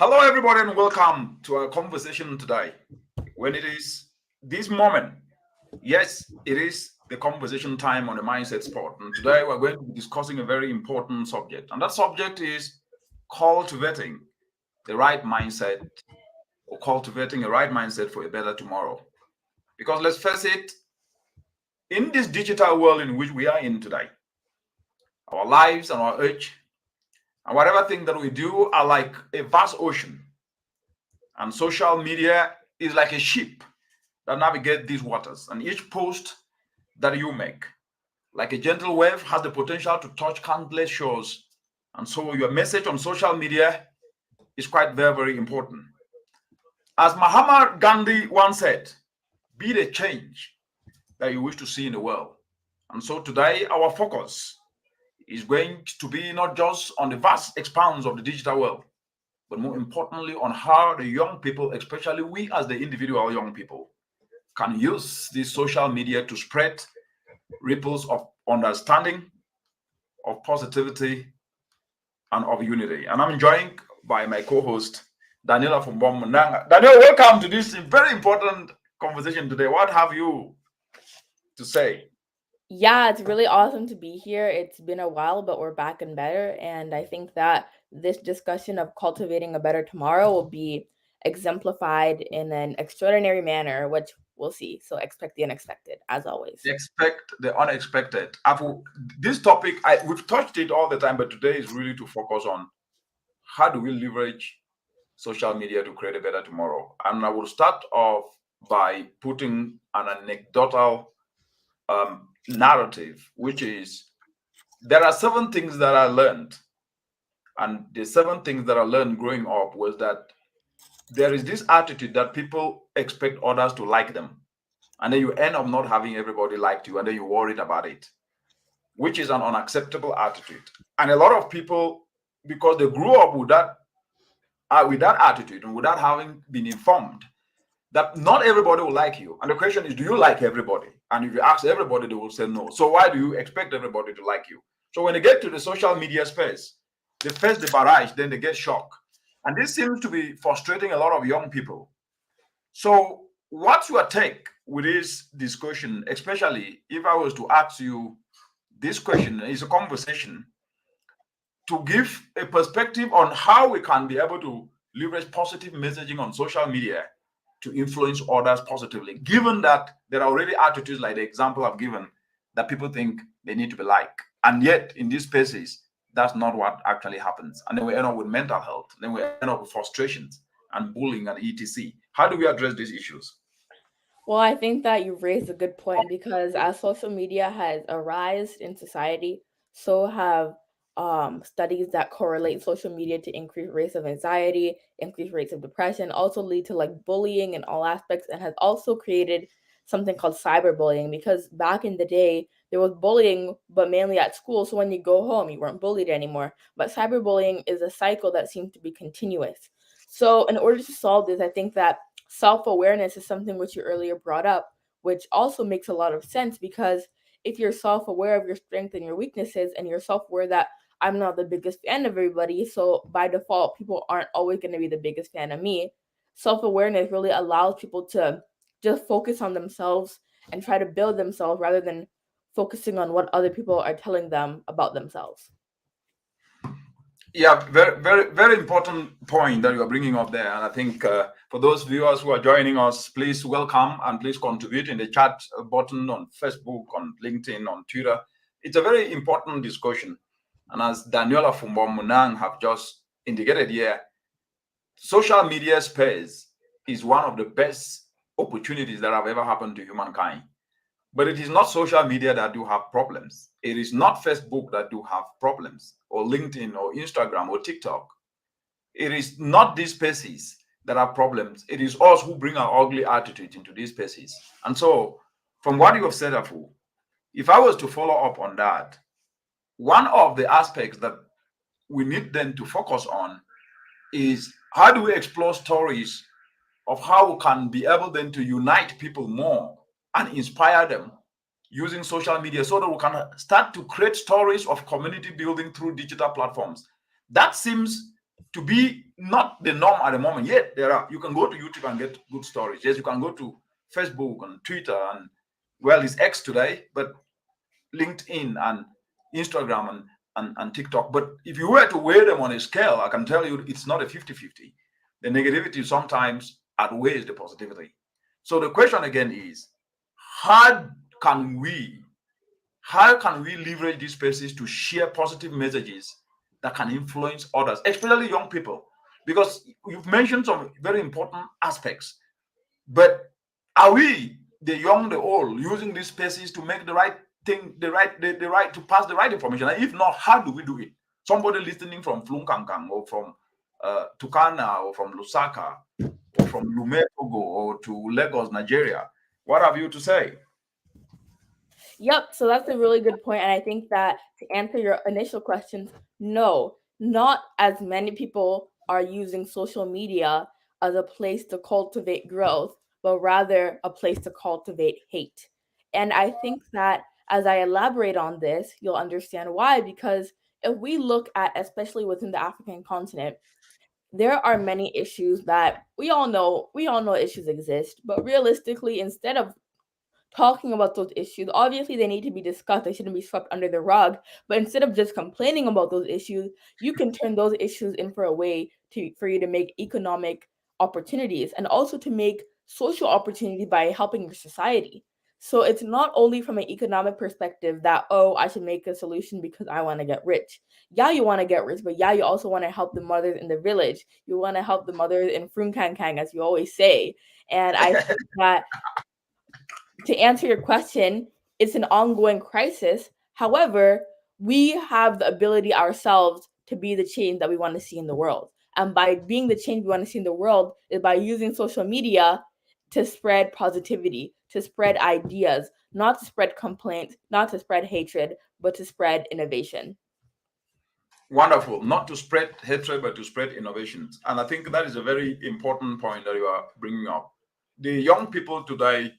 Hello, everybody, and welcome to our conversation today. When it is this moment, yes, it is the conversation time on the Mindset Spot. And today we're going to be discussing a very important subject. And that subject is cultivating the right mindset or cultivating a right mindset for a better tomorrow. Because let's face it, in this digital world in which we are in today, our lives and our age and whatever thing that we do are like a vast ocean. And social media is like a ship that navigate these waters. And each post that you make, like a gentle wave, has the potential to touch countless shores. And so your message on social media is quite very, very important. As Mahatma Gandhi once said, be the change that you wish to see in the world. And so today, our focus is going to be not just on the vast expanse of the digital world, but more importantly, on how the young people, especially we as the individual young people, can use this social media to spread ripples of understanding, of positivity, and of unity. And I'm joined by my co-host, Daniela from Bombonanga. Daniel, welcome to this very important conversation today. What have you to say? Yeah, it's really awesome to be here. It's been a while, but we're back and better. And I think that this discussion of cultivating a better tomorrow will be exemplified in an extraordinary manner, which we'll see. So expect the unexpected, as always. Expect the unexpected. This topic, we've touched it all the time, but today is really to focus on how do we leverage social media to create a better tomorrow. And I will start off by putting an anecdotal narrative, which is there are seven things that I learned. And the seven things that I learned growing up was that there is this attitude that people expect others to like them. And then you end up not having everybody like you, and then you're worried about it, which is an unacceptable attitude. And a lot of people, because they grew up with that attitude and without having been informed that not everybody will like you. And the question is, do you like everybody? And if you ask everybody, they will say no. So why do you expect everybody to like you? So when they get to the social media space, they face the barrage, then they get shocked. And this seems to be frustrating a lot of young people. So what's your take with this discussion, especially if I was to ask you this question? Is a conversation to give a perspective on how we can be able to leverage positive messaging on social media to influence others positively, given that there are already attitudes like the example I've given that people think they need to be like. And yet, in these spaces, that's not what actually happens. And then we end up with mental health, then we end up with frustrations and bullying and etc. How do we address these issues? Well, I think that you've raised a good point because as social media has arisen in society, so have studies that correlate social media to increased rates of anxiety, increased rates of depression, also lead to like bullying in all aspects, and has also created something called cyberbullying because back in the day there was bullying but mainly at school, so when you go home you weren't bullied anymore. But cyberbullying is a cycle that seems to be continuous. So in order to solve this, I think that self awareness is something which you earlier brought up, which also makes a lot of sense because if you're self aware of your strengths and your weaknesses, and you're self aware that I'm not the biggest fan of everybody, so by default, people aren't always going to be the biggest fan of me. Self awareness really allows people to just focus on themselves and try to build themselves rather than focusing on what other people are telling them about themselves. Yeah, very, very, very important point that you are bringing up there. And I think for those viewers who are joining us, please welcome and please contribute in the chat button on Facebook, on LinkedIn, on Twitter. It's a very important discussion. And as Daniela Fumbomunang have just indicated here, social media space is one of the best opportunities that have ever happened to humankind. But it is not social media that do have problems. It is not Facebook that do have problems, or LinkedIn, or Instagram, or TikTok. It is not these spaces that have problems. It is us who bring our ugly attitude into these spaces. And so, from what you have said, Afu, if I was to follow up on that, one of the aspects that we need then to focus on is how do we explore stories of how we can be able then to unite people more and inspire them using social media so that we can start to create stories of community building through digital platforms. That seems to be not the norm at the moment. Yet there are, you can go to YouTube and get good stories. Yes, you can go to Facebook and Twitter and, well, it's X today, but LinkedIn and Instagram and TikTok. But if you were to weigh them on a scale, I can tell you it's not a 50-50. The negativity sometimes outweighs the positivity. So the question again is, how can we how can we leverage these spaces to share positive messages that can influence others, especially young people? Because you've mentioned some very important aspects, but are we, the young, the old, using these spaces to make the right thing, the right, to pass the right information? And if not, how do we do it? Somebody listening from Flunkankang or from Tukana or from Lusaka or from Lume, Togo, or to Lagos, Nigeria, what have you to say? Yep, so that's a really good point. And I think that to answer your initial questions, no, not as many people are using social media as a place to cultivate growth, but rather a place to cultivate hate. And I think that as I elaborate on this, you'll understand why. Because if we look at, especially within the African continent, there are many issues that we all know issues exist, but realistically, instead of talking about those issues. Obviously, they need to be discussed. They shouldn't be swept under the rug. But instead of just complaining about those issues, you can turn those issues in for a way for you to make economic opportunities and also to make social opportunities by helping your society. So it's not only from an economic perspective that, oh, I should make a solution because I want to get rich. Yeah, you want to get rich, but yeah, you also want to help the mothers in the village. You want to help the mothers in Frunkankang, as you always say. And I think that to answer your question, it's an ongoing crisis. However, we have the ability ourselves to be the change that we want to see in the world. And by being the change we want to see in the world is by using social media to spread positivity, to spread ideas, not to spread complaints, not to spread hatred, but to spread innovation. Wonderful. Not to spread hatred, but to spread innovations. And I think that is a very important point that you are bringing up. The young people today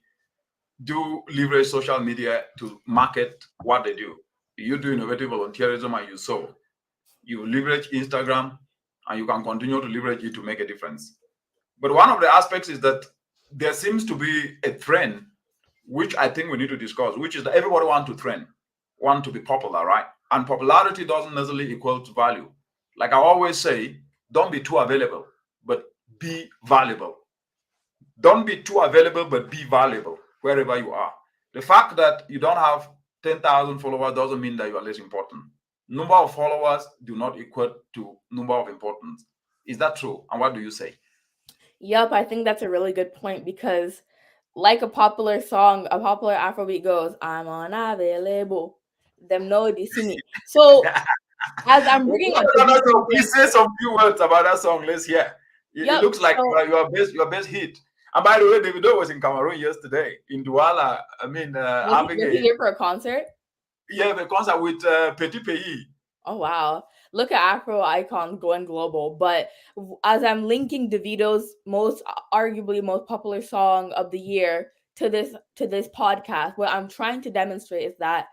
do leverage social media to market what they do. You do innovative volunteerism and you sow. You leverage Instagram and you can continue to leverage it to make a difference. But one of the aspects is that there seems to be a trend, which I think we need to discuss, which is that everybody want to trend, want to be popular, right? And popularity doesn't necessarily equal to value. Like I always say, don't be too available, but be valuable. Don't be too available, but be valuable wherever you are. The fact that you don't have 10,000 followers doesn't mean that you are less important. Number of followers do not equal to number of importance. Is that true? And what do you say? Yep, I think that's a really good point because, like a popular song, a popular Afrobeat goes, I'm unavailable. Them know they see me. So, as I'm bringing What up is that Davido song? again, Please say some few words about that song. Let's hear. It yep. looks like So, your best hit. And by the way, Davido was in Cameroon yesterday in Douala. I mean, was he, having was he a here for a concert? the concert with Petit Pays. Oh wow. Look at Afro icons going global. But as I'm linking Davido's arguably most popular song of the year to this podcast, what I'm trying to demonstrate is that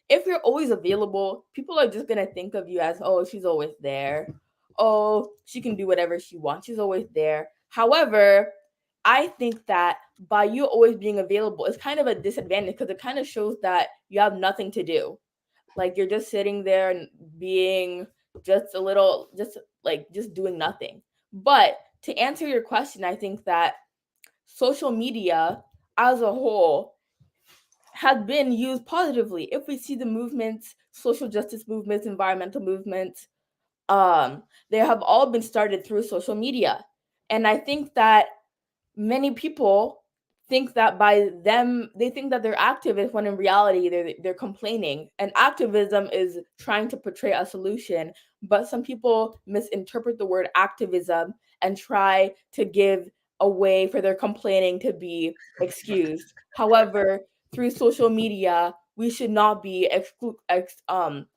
if you're always available, people are just gonna think of you as, oh, she's always there. Oh, she can do whatever she wants. She's always there. However, I think that by you always being available, it's kind of a disadvantage because it kind of shows that you have nothing to do. Like you're just sitting there and being just a little, just doing nothing. But to answer your question, I think that social media as a whole has been used positively. If we see the movements, social justice movements, environmental movements, they have all been started through social media. And I think that many people think that by them they think that they're activists when in reality they're complaining, and activism is trying to portray a solution, but some people misinterpret the word activism and try to give a way for their complaining to be excused. However, through social media we should not be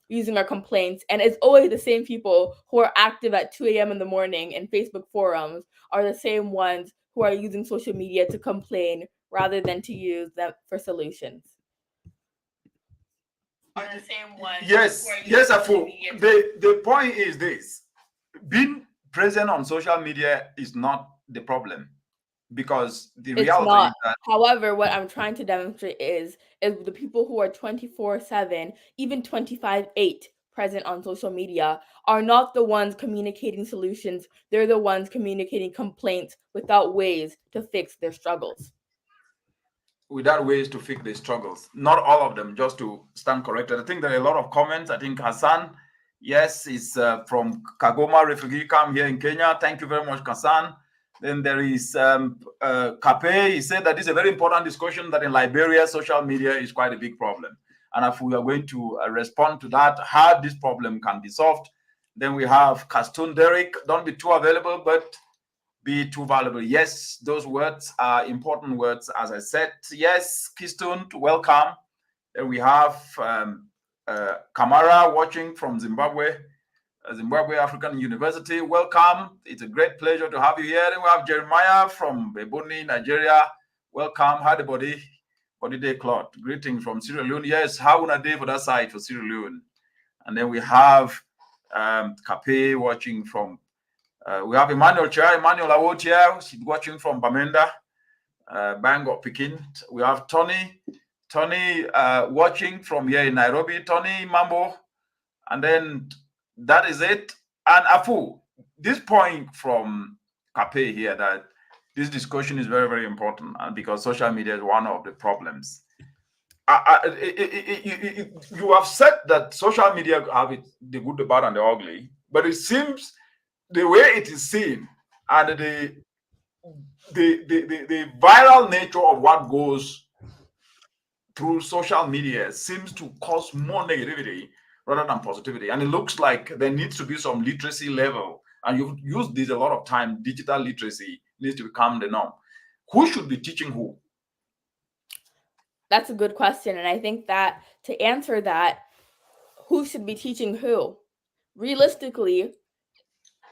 using our complaints, and it's always the same people who are active at 2 a.m. in the morning in Facebook forums are the same ones who are using social media to complain rather than to use them for solutions. Are the same ones. Yes, yes, Afu. The point is this: being presence on social media is not the problem, because the It's reality is not. that However, what I'm trying to demonstrate is the people who are 24/7, even 25/8 present on social media are not the ones communicating solutions. They're the ones communicating complaints without ways to fix their struggles. without ways to fix the struggles. Not all of them, just to stand corrected. I think there are a lot of comments. I think Hassan, yes, is from Kagoma refugee camp here in Kenya. Thank you very much, Hassan. Then there is Kape. He said that this is a very important discussion, that in Liberia, social media is quite a big problem. And if we are going to respond to that, how this problem can be solved. Then we have Castun Derek. Don't be too available, but be too valuable. Yes, those words are important words, as I said. Yes, Keystone, welcome. Then we have Kamara watching from Zimbabwe, Zimbabwe African University. Welcome. It's a great pleasure to have you here. Then we have Jeremiah from Ebony, Nigeria. Welcome. Howdy, buddy. Body day cloth. Greetings from Sierra Leone. Yes, how would a day for that side for Sierra Leone? And then we have Kape watching from we have Emmanuel Chia, Emmanuel Awot here. She's watching from Bamenda, Bangor, Peking. We have Tony watching from here in Nairobi. Tony Mambo. And then that is it. And Afu, this point from Kape here, that this discussion is very, very important, and because social media is one of the problems. You have said that social media have it, the good, the bad, and the ugly, but it seems the way it is seen and the viral nature of what goes through social media seems to cause more negativity rather than positivity. And it looks like there needs to be some literacy level. And you've used this a lot of time. Digital literacy needs to become the norm. Who should be teaching who? That's a good question. And I think that to answer that, who should be teaching who? Realistically,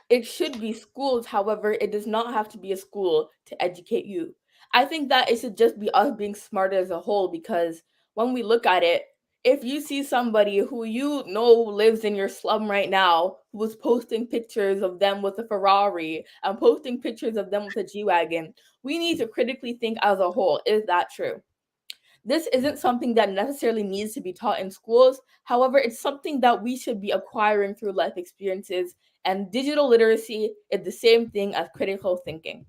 it should be schools. However, it does not have to be a school to educate you. I think that it should just be us being smarter as a whole, because when we look at it, if you see somebody who you know lives in your slum right now who is posting pictures of them with a Ferrari and posting pictures of them with a G-Wagon, we need to critically think as a whole, is that true? This isn't something that necessarily needs to be taught in schools. However, it's something that we should be acquiring through life experiences, and digital literacy is the same thing as critical thinking.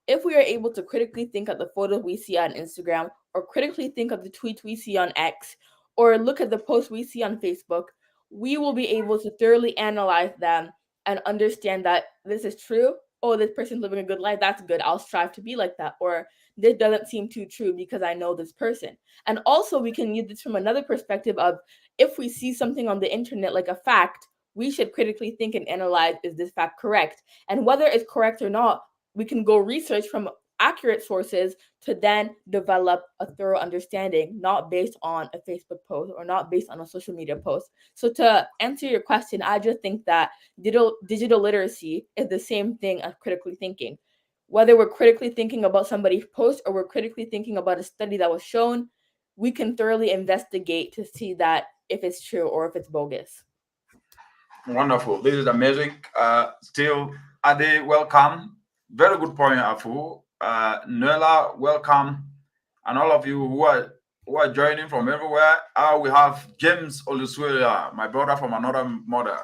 If we are able to critically think of the photos we see on Instagram, or critically think of the tweets we see on X, or look at the posts we see on Facebook, we will be able to thoroughly analyze them and understand that this is true. Oh, this person's living a good life. That's good. I'll strive to be like that. Or this doesn't seem too true because I know this person. And also, we can use this from another perspective of, if we see something on the internet like a fact, we should critically think and analyze, is this fact correct? And whether it's correct or not, we can go research from accurate sources to then develop a thorough understanding, not based on a Facebook post or not based on a social media post. So to answer your question, I just think that digital literacy is the same thing as critically thinking. Whether we're critically thinking about somebody's post or we're critically thinking about a study that was shown, we can thoroughly investigate to see that if it's true or if it's bogus. Wonderful. This is amazing. Still, Ade, welcome. Very good point, Afu. Nuela, welcome. And all of you who are joining from everywhere. We have James Olusuela, my brother from another mother,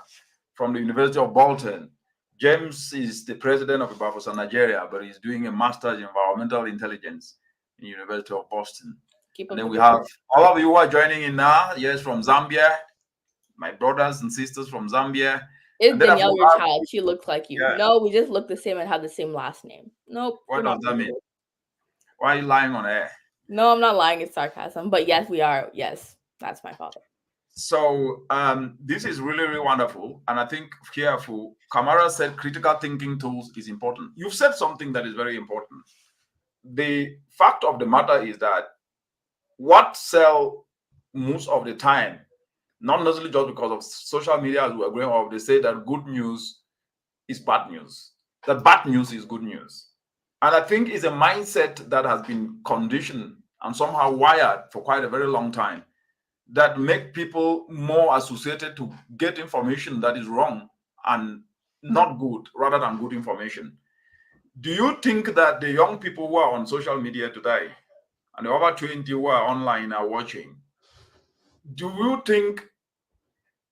from the University of Bolton. James is the president of Ibafosa, Nigeria, but he's doing a master's in environmental intelligence in the University of Boston. Keep And up then the we good have work. all of you who are joining in now. Yes, from Zambia, my brothers and sisters from Zambia. Is And then Danielle your have, child? She looks like you. yeah, No, we just look the same and have the same last name. Nope, what you're does not that mean? related. Why are you lying on air? No, I'm not lying. It's sarcasm. But yes, we are. Yes, that's my father. So this is really, really wonderful. And I think here, for Kamara said critical thinking tools is important. You've said something that is very important. The fact of the matter is that what sell most of the time, not necessarily just because of social media as we're growing up, they say that good news is bad news, that bad news is good news. And I think it's a mindset that has been conditioned and somehow wired for quite a very long time, that make people more associated to get information that is wrong and not good rather than good information. Do you think that the young people who are on social media today and the over 20 who are online are watching, do you think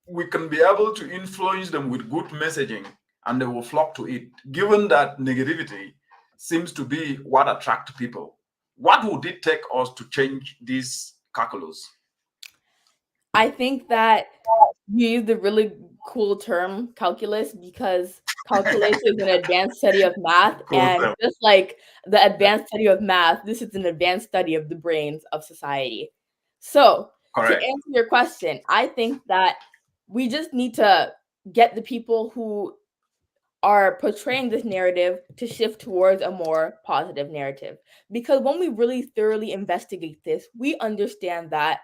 we can be able to influence them with good messaging and they will flock to it, given that negativity seems to be what attracts people? What would it take us to change this calculus? I think that you used the really cool term calculus because calculus is an advanced study of math, Cool and term. just like the Yeah, advanced study of math, this is an advanced study of the brains of society. So, to correct. answer your question, I think that we just need to get the people who are portraying this narrative to shift towards a more positive narrative. Because when we really thoroughly investigate this, we understand that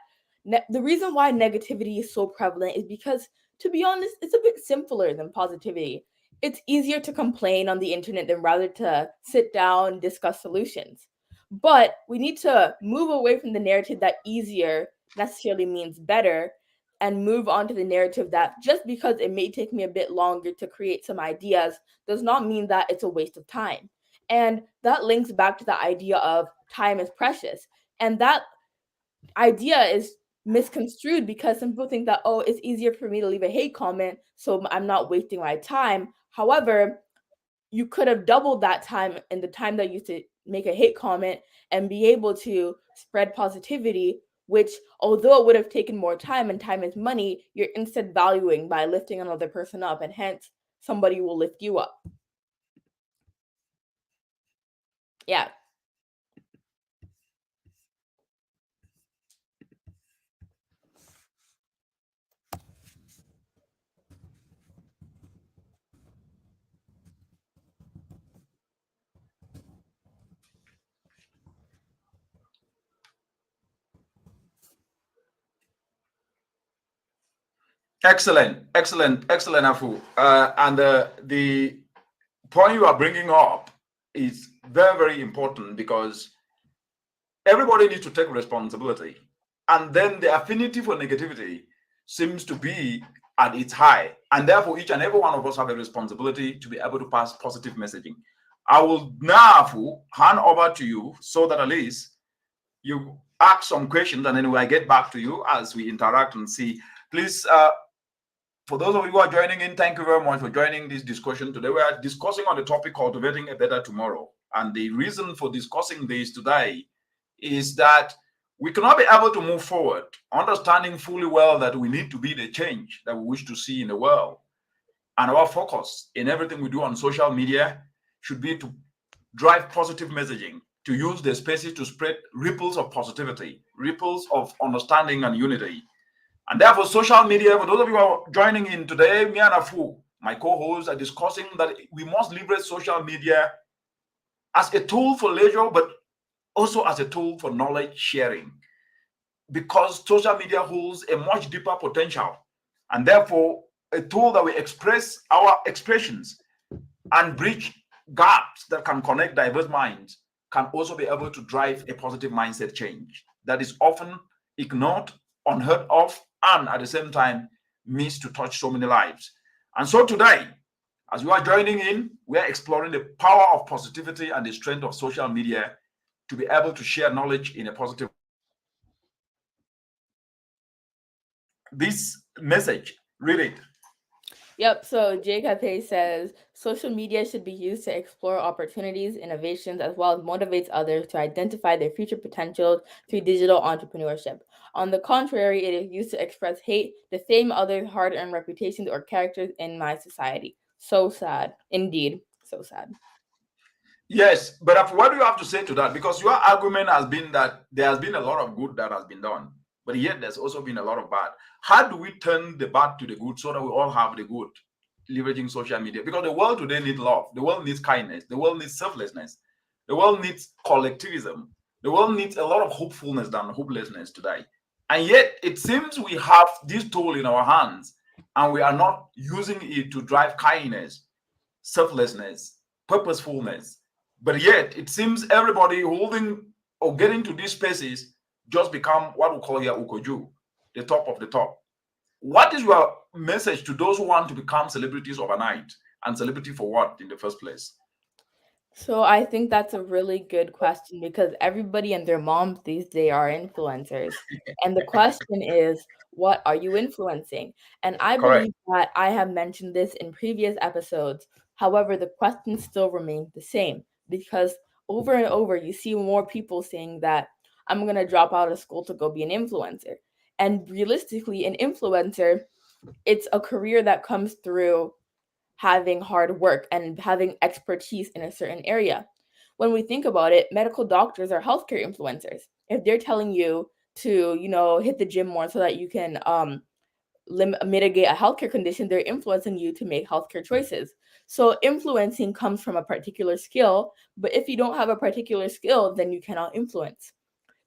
the reason why negativity is so prevalent is because, to be honest, it's a bit simpler than positivity. It's easier to complain on the internet than rather to sit down and discuss solutions. But we need to move away from the narrative that easier necessarily means better and move on to the narrative that just because it may take me a bit longer to create some ideas does not mean that it's a waste of time. And that links back to the idea of time is precious. And that idea is misconstrued because some people think that, oh, it's easier for me to leave a hate comment, so I'm not wasting my time. However, you could have doubled that time and the time that you used to make a hate comment and be able to spread positivity, which, although it would have taken more time and time is money, you're instead valuing by lifting another person up, and hence somebody will lift you up. Yeah. Excellent, excellent, excellent, Afu. And the point you are bringing up is very, very important because everybody needs to take responsibility. And then the affinity for negativity seems to be at its high. And therefore, each and every one of us have a responsibility to be able to pass positive messaging. I will now Afu, hand over to you so that at least you ask some questions and then we'll get back to you as we interact and see. Please, for those of you who are joining in, thank you very much for joining this discussion today. We are discussing on the topic cultivating a better tomorrow. And the reason for discussing this today is that we cannot be able to move forward, understanding fully well that we need to be the change that we wish to see in the world. And our focus in everything we do on social media should be to drive positive messaging, to use the spaces to spread ripples of positivity, ripples of understanding and unity. And therefore, social media, for those of you who are joining in today, me and Afu, my co-hosts, are discussing that we must leverage social media as a tool for leisure, but also as a tool for knowledge sharing, because social media holds a much deeper potential, and therefore a tool that we express our expressions and bridge gaps that can connect diverse minds can also be able to drive a positive mindset change that is often ignored, unheard of, and at the same time missed to touch so many lives. And so today, as you are joining in, we are exploring the power of positivity and the strength of social media to be able to share knowledge in a positive. This message, read it. Yep. So Jay Cafe says social media should be used to explore opportunities, innovations, as well as motivates others to identify their future potentials through digital entrepreneurship. On the contrary, it is used to express hate, defame others' hard-earned reputations or characters in my society. So sad. Indeed. So sad. Yes, but what do you have to say to that? Because your argument has been that there has been a lot of good that has been done, but yet there's also been a lot of bad. How do we turn the bad to the good so that we all have the good, leveraging social media? Because the world today needs love, the world needs kindness, the world needs selflessness, the world needs collectivism, the world needs a lot of hopefulness than hopelessness today. And yet it seems we have this tool in our hands and we are not using it to drive kindness, selflessness, purposefulness. But yet, it seems everybody holding or getting to these spaces just become what we call here ukoju, the top of the top. What is your message to those who want to become celebrities overnight And celebrity for what in the first place? So I think that's a really good question because everybody and their moms these days are influencers. And the question is, what are you influencing? And I Correct. believe that I have mentioned this in previous episodes. However, the question still remains the same because over and over you see more people saying that I'm going to drop out of school to go be an influencer. And realistically, an influencer, it's a career that comes through having hard work and having expertise in a certain area. When we think about it, medical doctors are healthcare influencers. If they're telling you to, hit the gym more so that you can mitigate a healthcare condition, they're influencing you to make healthcare choices. So influencing comes from a particular skill, but if you don't have a particular skill, then you cannot influence.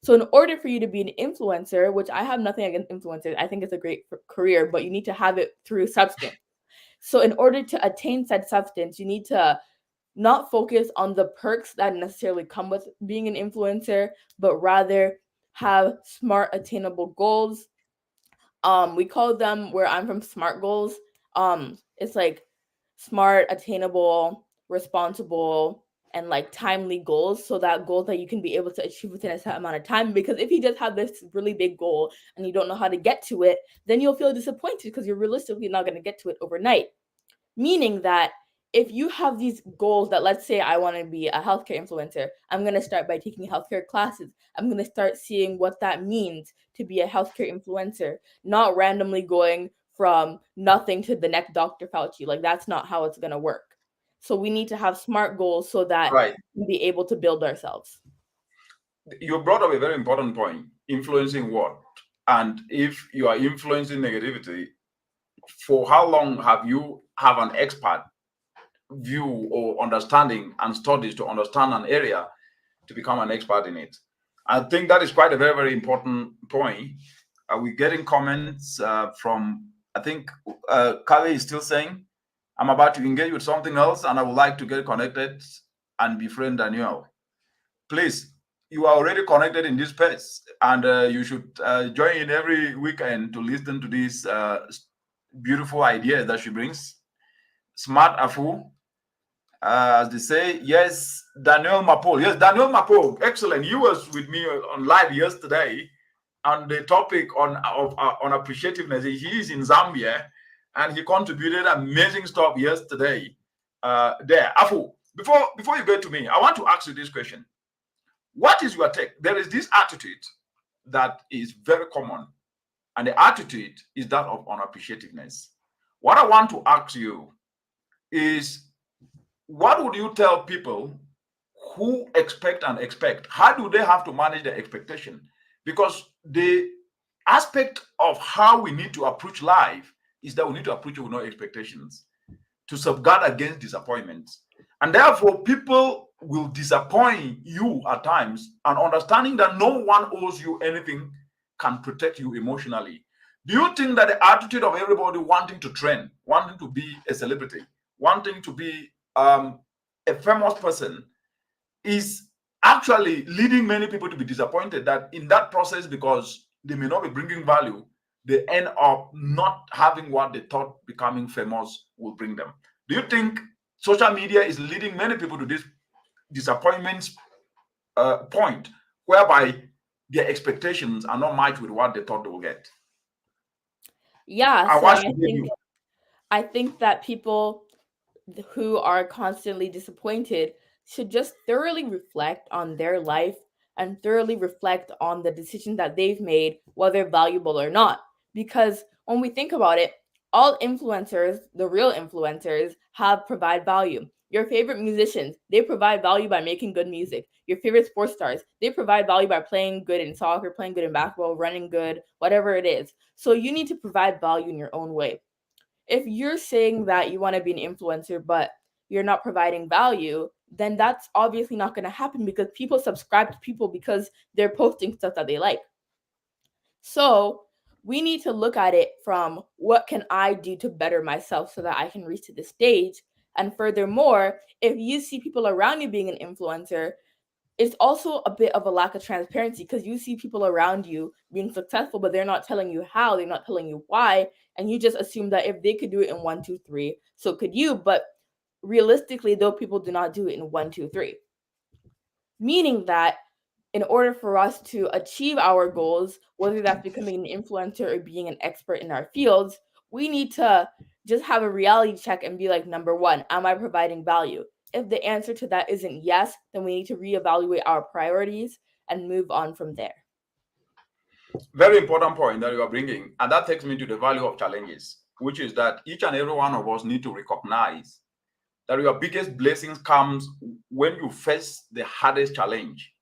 So in order for you to be an influencer, which I have nothing against influencers, I think it's a great career, but you need to have it through substance. So, in order to attain said substance, you need to not focus on the perks that necessarily come with being an influencer, but rather have smart, attainable goals. We call them where I'm from smart goals. It's like smart, attainable, responsible, and like timely goals. So that goals that you can be able to achieve within a certain amount of time. Because if you just have this really big goal and you don't know how to get to it, then you'll feel disappointed because you're realistically not going to get to it overnight. Meaning that if you have these goals that, let's say I want to be a healthcare influencer, I'm going to start by taking healthcare classes. I'm going to start seeing what that means to be a healthcare influencer, not randomly going from nothing to the next Dr. Fauci. Like, that's not how it's going to work. So we need to have smart goals so that Right. we can be able to build ourselves. You brought up a very important point. Influencing what? And if you are influencing negativity, for how long have you have an expert view or understanding and studies to understand an area to become an expert in it? I think that is quite a very, very important point. Are we getting comments from, I think Kale is still saying, I'm about to engage with something else and I would like to get connected and befriend Daniel. Please, you are already connected in this space and you should join in every weekend to listen to these beautiful ideas that she brings. Smart Afu, as they say. Yes, Daniel Mapo. Yes, Daniel Mapo. Excellent. You was with me on live yesterday on the topic on appreciativeness. He is in Zambia, and he contributed amazing stuff yesterday. There, Afu. Before you get to me, I want to ask you this question. What is your take? There is this attitude that is very common, and the attitude is that of unappreciativeness. What I want to ask you is, what would you tell people who expect and expect? How do they have to manage their expectation? Because the aspect of how we need to approach life is that we need to approach it with no expectations to safeguard against disappointments. And therefore, people will disappoint you at times, and understanding that no one owes you anything can protect you emotionally. Do you think that the attitude of everybody wanting to trend, wanting to be a celebrity, wanting to be a famous person is actually leading many people to be disappointed that in that process, because they may not be bringing value, they end up not having what they thought becoming famous will bring them? Do you think social media is leading many people to this disappointment point whereby their expectations are not matched with what they thought they will get? Yeah, And so what should they do? I think that people who are constantly disappointed should just thoroughly reflect on their life and thoroughly reflect on the decision that they've made, whether valuable or not. Because when we think about it, all influencers, the real influencers, have provide value. Your favorite musicians, they provide value by making good music. Your favorite sports stars, they provide value by playing good in soccer, playing good in basketball, running good, whatever it is. So you need to provide value in your own way. If you're saying that you want to be an influencer, but you're not providing value, then that's obviously not going to happen because people subscribe to people because they're posting stuff that they like. So we need to look at it from what can I do to better myself so that I can reach to the stage. And furthermore, if you see people around you being an influencer, it's also a bit of a lack of transparency because you see people around you being successful, but they're not telling you how, they're not telling you why, and you just assume that if they could do it in one, two, three, so could you. But realistically, though, people do not do it in one, two, three. Meaning that in order for us to achieve our goals, whether that's becoming an influencer or being an expert in our fields, we need to just have a reality check and be like, number one, am I providing value? If the answer to that isn't yes, then we need to reevaluate our priorities and move on from there. Very important point that you are bringing, and that takes me to the value of challenges, which is that each and every one of us need to recognize that your biggest blessings comes when you face the hardest challenge.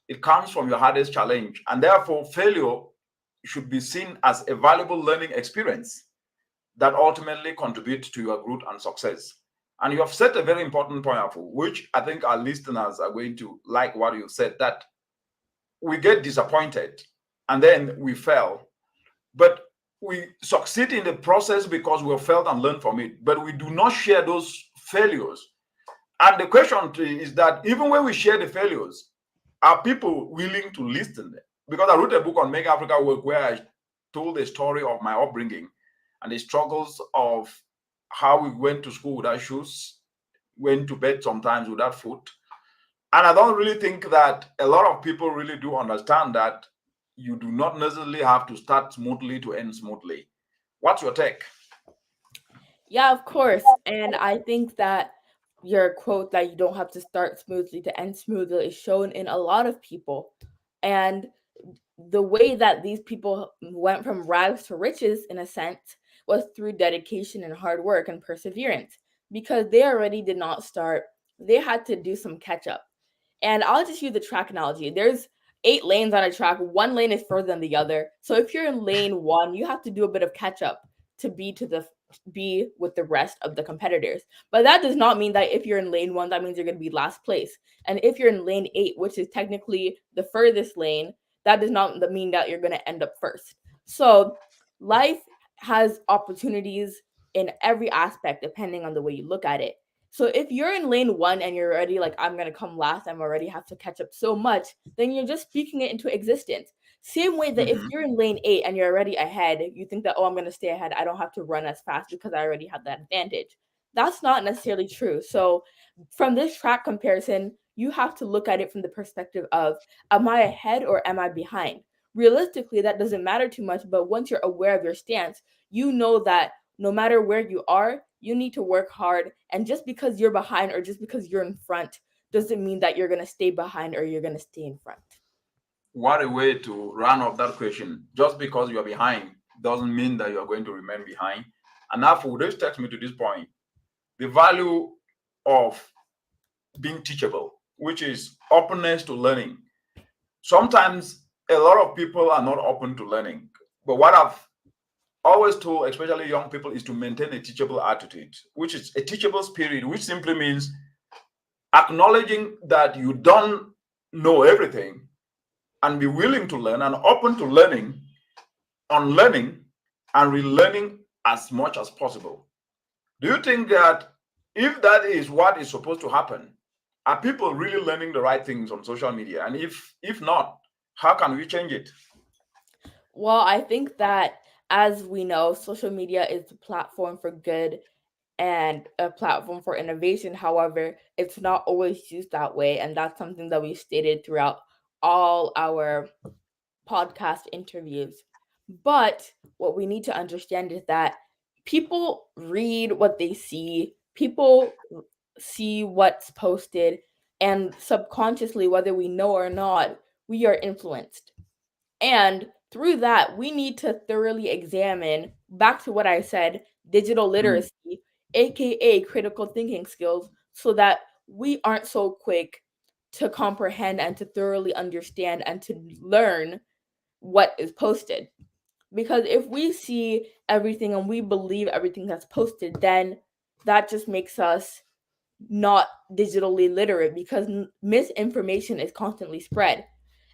It comes from your hardest challenge, and therefore failure should be seen as a valuable learning experience that ultimately contributes to your growth and success. And you have set a very important point, which I think our listeners are going to like what you said, that we get disappointed and then we fail, but we succeed in the process because we have failed and learned from it, but we do not share those failures. And the question is that even when we share the failures, are people willing to listen? Because I wrote a book on Make Africa Work where I told the story of my upbringing and the struggles of how we went to school without shoes, went to bed sometimes without food. And I don't really think that a lot of people really do understand that you do not necessarily have to start smoothly to end smoothly. What's your take? Yeah, of course. And I think that your quote that you don't have to start smoothly to end smoothly is shown in a lot of people. And the way that these people went from rags to riches, in a sense, was through dedication and hard work and perseverance because they already did not start, they had to do some catch up. And I'll just use the track analogy. There's 8 lanes on a track, one lane is further than the other. So if you're in lane one, you have to do a bit of catch up to be with the rest of the competitors. But that does not mean that if you're in lane one, that means you're going to be last place. And if you're in lane eight, which is technically the furthest lane, that does not mean that you're going to end up first. So life has opportunities in every aspect, depending on the way you look at it. So if you're in lane one and you're already like, I'm going to come last, I'm already have to catch up so much, then you're just speaking it into existence. Same way that if Mhm. you're in lane eight and you're already ahead, you think that, oh, I'm going to stay ahead. I don't have to run as fast because I already have that advantage. That's not necessarily true. So, from this track comparison, you have to look at it from the perspective of, am I ahead or am I behind? Realistically, that doesn't matter too much, but once you're aware of your stance, you know that no matter where you are, you need to work hard. And just because you're behind or just because you're in front doesn't mean that you're going to stay behind or you're going to stay in front. What a way to run off that question. Just because you're behind doesn't mean that you're going to remain behind. And therefore, this takes me to this point, the value of being teachable, which is openness to learning. Sometimes a lot of people are not open to learning. But what I've always told, especially young people, is to maintain a teachable attitude, which is a teachable spirit, which simply means acknowledging that you don't know everything and be willing to learn and open to learning, unlearning, and relearning as much as possible. Do you think that if that is what is supposed to happen, are people really learning the right things on social media? And if not, how can we change it? Well, I think that as we know, social media is a platform for good and a platform for innovation. However, it's not always used that way. And that's something that we stated throughout all our podcast interviews. But what we need to understand is that people read what they see, people see what's posted, and subconsciously, whether we know or not, we are influenced. And through that, we need to thoroughly examine, back to what I said, digital Mm. literacy, aka critical thinking skills, so that we aren't so quick to comprehend and to thoroughly understand and to learn what is posted. Because if we see everything and we believe everything that's posted, then that just makes us not digitally literate because misinformation is constantly spread.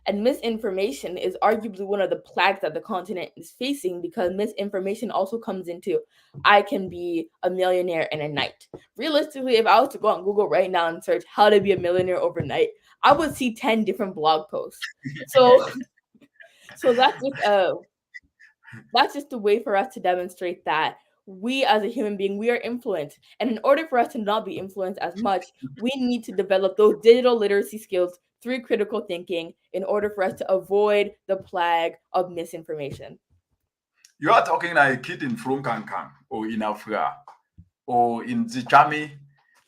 And misinformation is arguably one of the plagues that the continent is facing because misinformation also comes into, I can be a millionaire in a night. Realistically, if I was to go on Google right now and search how to be a millionaire overnight, I would see 10 different blog posts. So so that's just a way for us to demonstrate that we as a human being, we are influenced. And in order for us to not be influenced as much, we need to develop those digital literacy skills through critical thinking in order for us to avoid the plague of misinformation. You are talking like a kid in Frunkankan or in Afra or in Zichami.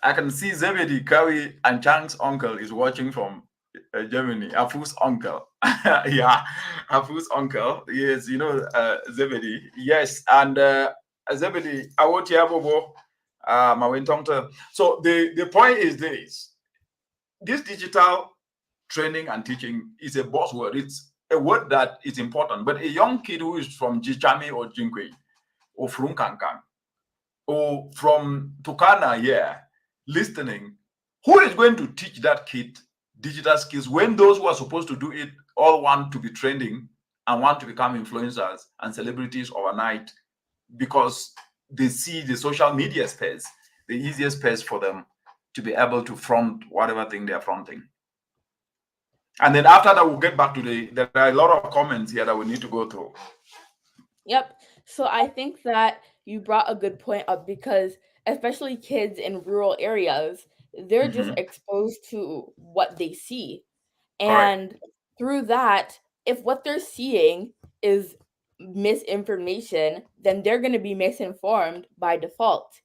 I can see Zebedi Kawi and Chang's uncle is watching from Germany. Afu's uncle. Yeah, Afu's uncle. Yes, Zebedi. Yes, and Zebedi, Awotiabobo, Mawentongta. So the point is this digital training and teaching is a buzzword. It's a word that is important. But a young kid who is from Jichami or Jinkwe or from Kankan or from Tukana here listening, who is going to teach that kid digital skills when those who are supposed to do it all want to be trending and want to become influencers and celebrities overnight because they see the social media space, the easiest space for them to be able to front whatever thing they're fronting. And then after that, we'll get back to there are a lot of comments here that we need to go through. Yep. So I think that you brought a good point up because especially kids in rural areas, they're just Mhm. exposed to what they see. Correct. And through that, if what they're seeing is misinformation, then they're going to be misinformed by default.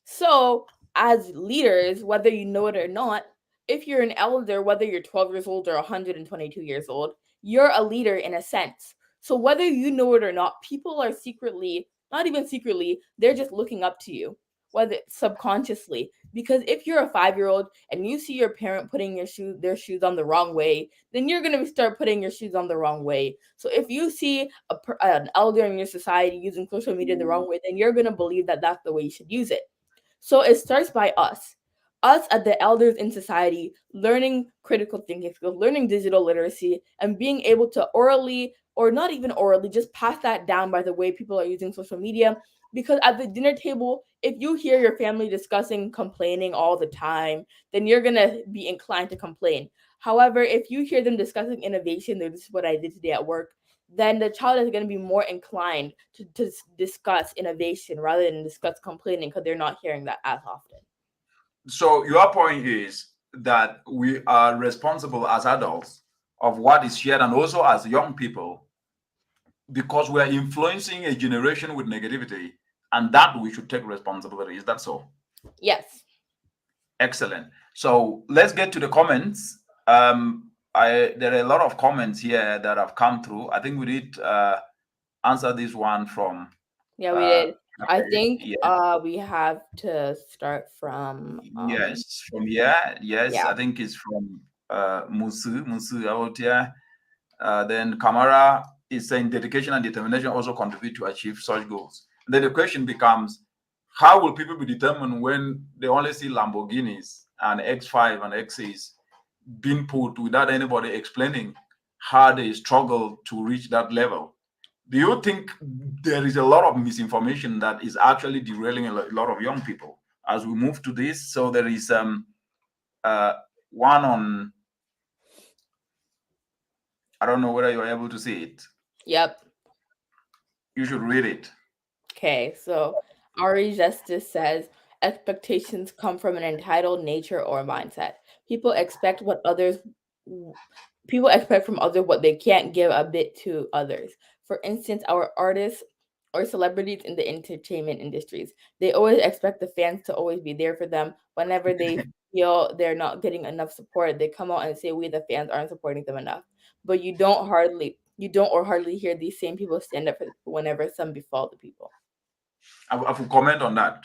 So, as leaders, whether you know it or not, if you're an elder, whether you're 12 years old or 122 years old, you're a leader in a sense. So, whether you know it or not, people are secretly, not even secretly, they're just looking up to you, whether subconsciously. Because if you're a 5-year old and you see your parent putting their shoes on the wrong way, then you're going to start putting your shoes on the wrong way. So, if you see an elder in your society using social media the wrong way, then you're going to believe that that's the way you should use it. So it starts by us as the elders in society, learning critical thinking skills, learning digital literacy, and being able to orally or not even orally just pass that down by the way people are using social media. Because at the dinner table, if you hear your family discussing complaining all the time, then you're going to be inclined to complain. However, if you hear them discussing innovation, this is what I did today at work, then the child is going to be more inclined to discuss innovation rather than discuss complaining because they're not hearing that as often. So your point is that we are responsible as adults of what is shared and also as young people because we are influencing a generation with negativity and that we should take responsibility. Is that so? Yes. Excellent. So let's get to the comments. There are a lot of comments here that have come through. I think we did answer this one from Yeah, we uh, did. I think yes, we have to start from yes, from here. Yes, yeah. I think it's from Musu out here. Then Kamara is saying dedication and determination also contribute to achieve such goals. And then the question becomes, how will people be determined when they only see Lamborghinis and X5 and X's being put without anybody explaining how they struggle to reach that level? Do you think there is a lot of misinformation that is actually derailing a lot of young people as we move to this? So there is uh, one on, I don't know whether you're able to see it. Yep. You should read it. Okay, so Ari Justice says expectations come from an entitled nature or mindset. People expect what others people expect from others what they can't give a bit to others. For instance, our artists or celebrities in the entertainment industries, they always expect the fans to always be there for them. Whenever they feel they're not getting enough support, they come out and say we the fans aren't supporting them enough. But you don't or hardly hear these same people stand up for whenever some befall the people. I will comment on that.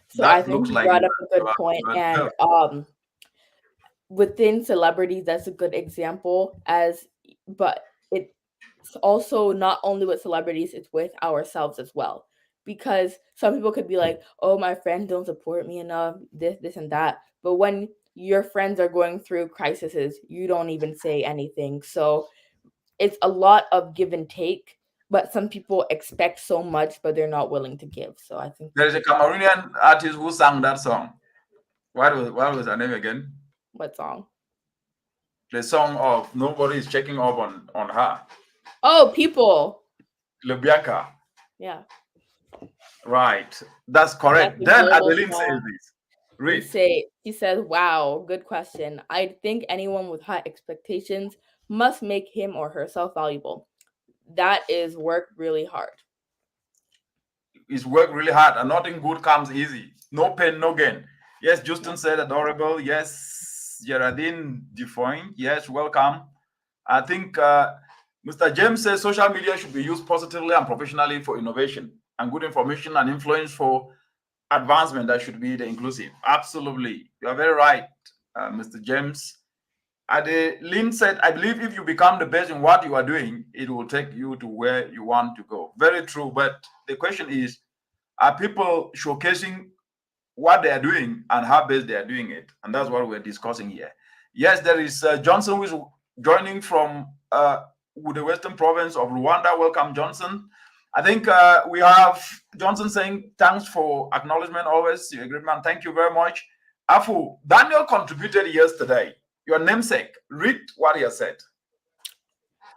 So I That think looks you like brought up a good point, you and are within celebrities, that's a good example. But it's also not only with celebrities; it's with ourselves as well. Because some people could be like, "Oh, my friends don't support me enough," this, and that. But when your friends are going through crises, you don't even say anything. So it's a lot of give and take. But some people expect so much, but they're not willing to give. So I think there is a Cameroonian artist who sang that song. What was her name again? what song? The song of Nobody is checking up on her. Oh, people. Le Bianca. Yeah. Right. That's That's correct. a Then global Adeline says song. this. Read. He says, wow, good question. I think anyone with high expectations must make him or herself valuable. That is work really hard. Is work really hard and nothing good comes easy. No pain, no gain. Yes, Yeah. Justin said adorable. Yes, Geraldine Defoyne. Yes, welcome. I think Mr. James says social media should be used positively and professionally for innovation and good information and influence for advancement. That should be the inclusive. Absolutely. You are very right, Mr. James. Lynn said, I believe if you become the best in what you are doing, it will take you to where you want to go. Very true. But the question is, are people showcasing what they are doing and how best they are doing it? And that's what we're discussing here. Yes, there is Johnson who is joining from the western province of Rwanda. Welcome, Johnson. I think we have Johnson saying thanks for acknowledgement always. You're a great man. Thank you very much. Afu, Daniel contributed yesterday. Your namesake. Read what he has said.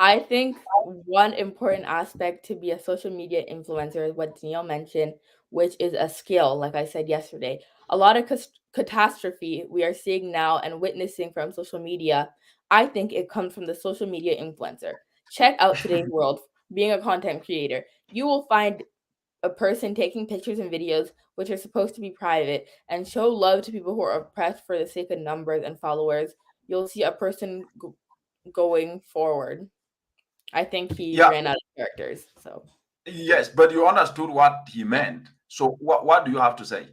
I think one important aspect to be a social media influencer is what Danielle mentioned, which is a skill, like I said yesterday. A lot of catastrophe we are seeing now and witnessing from social media, I think it comes from the social media influencer. Check out today's world, being a content creator. You will find a person taking pictures and videos which are supposed to be private and show love to people who are oppressed for the sake of numbers and followers. You'll see a person going forward. I think he Yeah, ran out of characters. So yes, but you understood what he meant. So what do you have to say?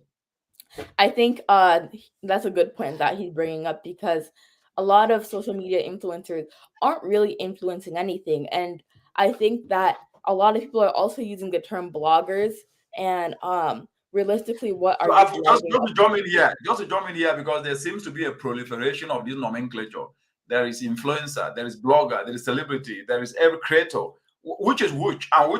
I think that's a good point that he's bringing up because a lot of social media influencers aren't really influencing anything, and I think that a lot of people are also using the term bloggers. And realistically, what are So you I've blogging just to about? jump in here, because there seems to be a proliferation of this nomenclature. There is influencer, there is blogger, there is celebrity, there is every creator. Which is which, and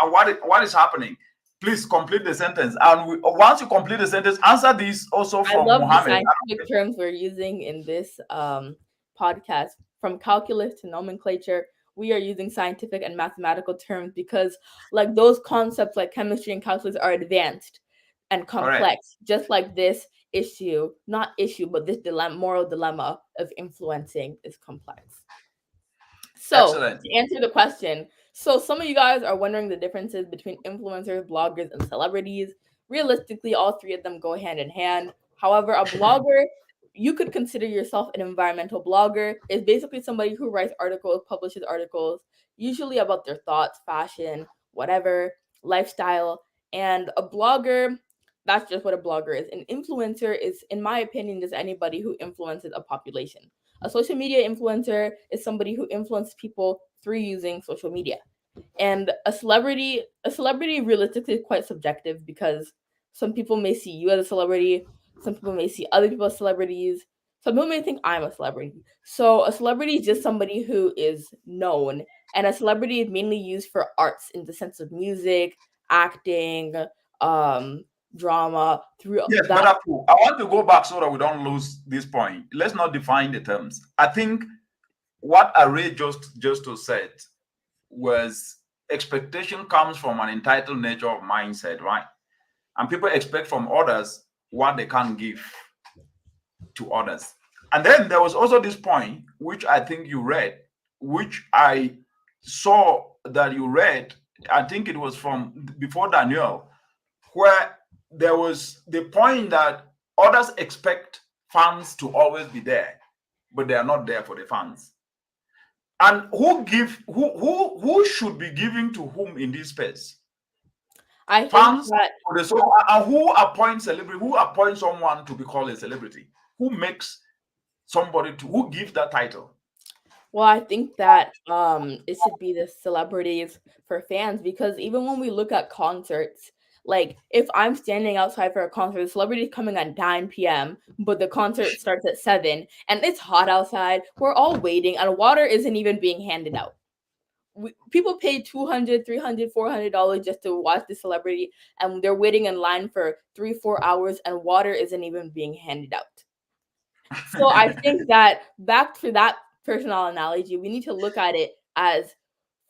what is happening? Please complete the sentence. And once you complete the sentence, answer this also I from love the Mohammed. scientific terms we're using in this podcast. From calculus to nomenclature, we are using scientific and mathematical terms because, like, those concepts like chemistry and calculus are advanced and Correct. complex, just like this issue, not issue, but this dilemma, moral dilemma of influencing is complex. So, Excellent. to answer the question, so some of you guys are wondering the differences between influencers, bloggers, and celebrities. Realistically, all three of them go hand in hand. However, a blogger, you could consider yourself an environmental blogger, is basically somebody who writes articles, publishes articles, usually about their thoughts, fashion, whatever, lifestyle. And a blogger, that's just what a blogger is. An influencer is, in my opinion, just anybody who influences a population. A social media influencer is somebody who influences people through using social media. And a celebrity realistically is quite subjective because some people may see you as a celebrity, some people may see other people as celebrities, some people may think I'm a celebrity. So a celebrity is just somebody who is known, and a celebrity is mainly used for arts in the sense of music, acting, um, drama. Through Yes, but that, Apu, I want to go back so that we don't lose this point. Let's not define the terms. I think what Array just to said was expectation comes from an entitled nature of mindset, right? And people expect from others what they can't give to others. And then there was also this point, which I think you read, which I saw that you read. I think it was from before Daniel, where there was the point that others expect fans to always be there, but they are not there for the fans. And who should be giving to whom in this space? I think Fans that or the so and who appoints celebrity? Who appoints someone to be called a celebrity? Who makes somebody to who gives that title? Well, I think that it should be the celebrities for fans because even when we look at concerts, like if I'm standing outside for a concert, the celebrity is coming at 9 p.m., but the concert starts at 7 and it's hot outside, we're all waiting and water isn't even being handed out. People pay 200, 300, $400 just to watch the celebrity and they're waiting in line for 3, 4 hours and water isn't even being handed out. So I think that back to that personal analogy, we need to look at it as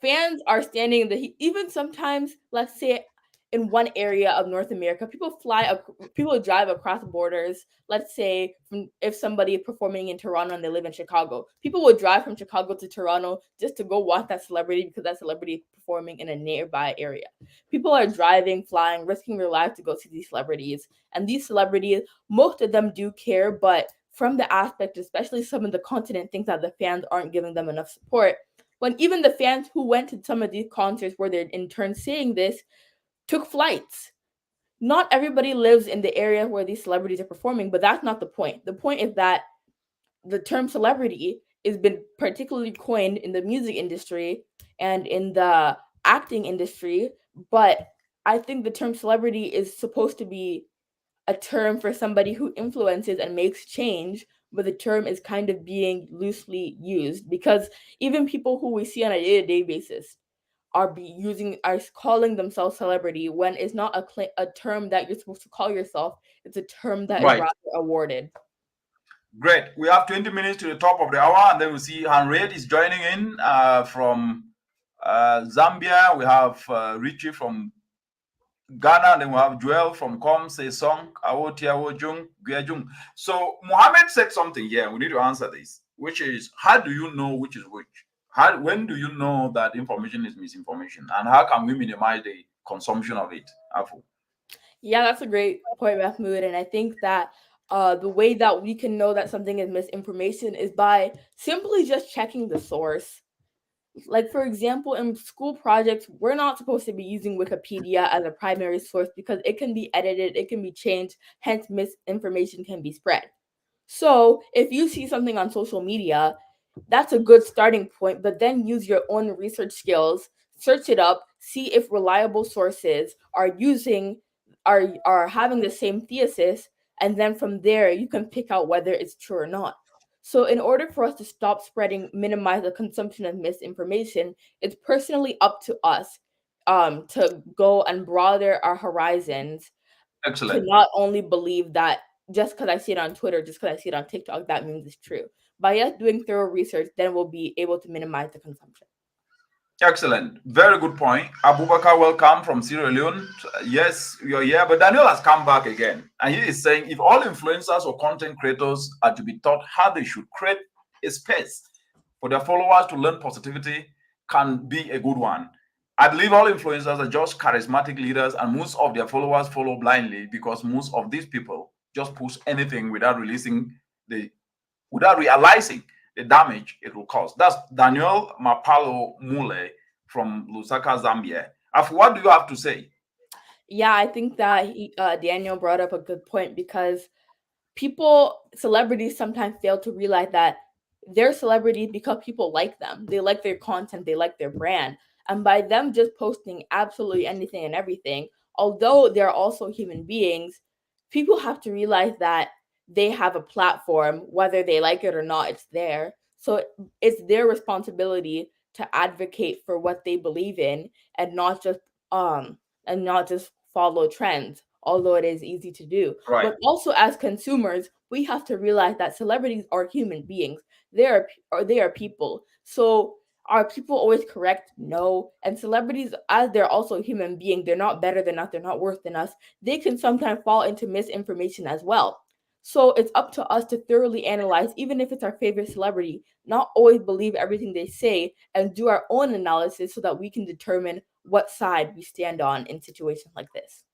fans are standing in the heat. Even sometimes, let's say in one area of North America. People drive across borders. Let's say if somebody is performing in Toronto and they live in Chicago, people will drive from Chicago to Toronto just to go watch that celebrity because that celebrity is performing in a nearby area. People are driving, flying, risking their lives to go see these celebrities. And these celebrities, most of them do care, but from the aspect, especially some of the continent, thinks that the fans aren't giving them enough support. When even the fans who went to some of these concerts where they're in turn saying this took flights. Not everybody lives in the area where these celebrities are performing, but that's not the point. The point is that the term celebrity has been particularly coined in the music industry and in the acting industry, but I think the term celebrity is supposed to be a term for somebody who influences and makes change, but the term is kind of being loosely used because even people who we see on a day-to-day basis are calling themselves celebrity when it's not a term that you're supposed to call yourself. It's a term that is Right. rather awarded. Great. We have 20 minutes to the top of the hour, and then we see Henriette is joining in from Zambia. We have Richie from Ghana, and then we have Joel from Com Say Song, Awotia Jung, Guejung. So Mohammed said something here. We need to answer this, which is how do you know which is which? When do you know that information is misinformation? And how can we minimize the consumption of it? Afu? Yeah, that's a great point, Mahmoud. And I think that the way that we can know that something is misinformation is by simply just checking the source. Like, for example, in school projects, we're not supposed to be using Wikipedia as a primary source because it can be edited, it can be changed, hence misinformation can be spread. So if you see something on social media, that's a good starting point, but then use your own research skills, search it up, see if reliable sources are having the same thesis, and then from there you can pick out whether it's true or not. So in order for us to stop spreading, minimize the consumption of misinformation, it's personally up to us to go and broaden our horizons, to Excellent. not only believe that just because I see it on Twitter, just because I see it on TikTok, that means it's true. By us doing thorough research, then we'll be able to minimize the consumption. Excellent. Very good point. Abubakar, welcome from Sierra Leone. Yes, you're here, but Daniel has come back again. And he is saying if all influencers or content creators are to be taught how they should create a space for their followers to learn positivity, can be a good one. I believe all influencers are just charismatic leaders, and most of their followers follow blindly because most of these people just push anything the without realizing the damage it will cause. That's Daniel Mapalo Mule from Lusaka, Zambia. What do you have to say? Yeah, I think that Daniel brought up a good point because celebrities sometimes fail to realize that they're celebrities because people like them. They like their content, they like their brand. And by them just posting absolutely anything and everything, although they're also human beings, people have to realize that they have a platform, whether they like it or not, it's there. So it's their responsibility to advocate for what they believe in and not just um and not just follow trends, although it is easy to do. Right. But also as consumers, we have to realize that celebrities are human beings. They are people. So are people always correct? No. And celebrities, as they're also human beings, they're not better than us, they're not worse than us. They can sometimes fall into misinformation as well. So it's up to us to thoroughly analyze, even if it's our favorite celebrity, not always believe everything they say, and do our own analysis so that we can determine what side we stand on in situations like this.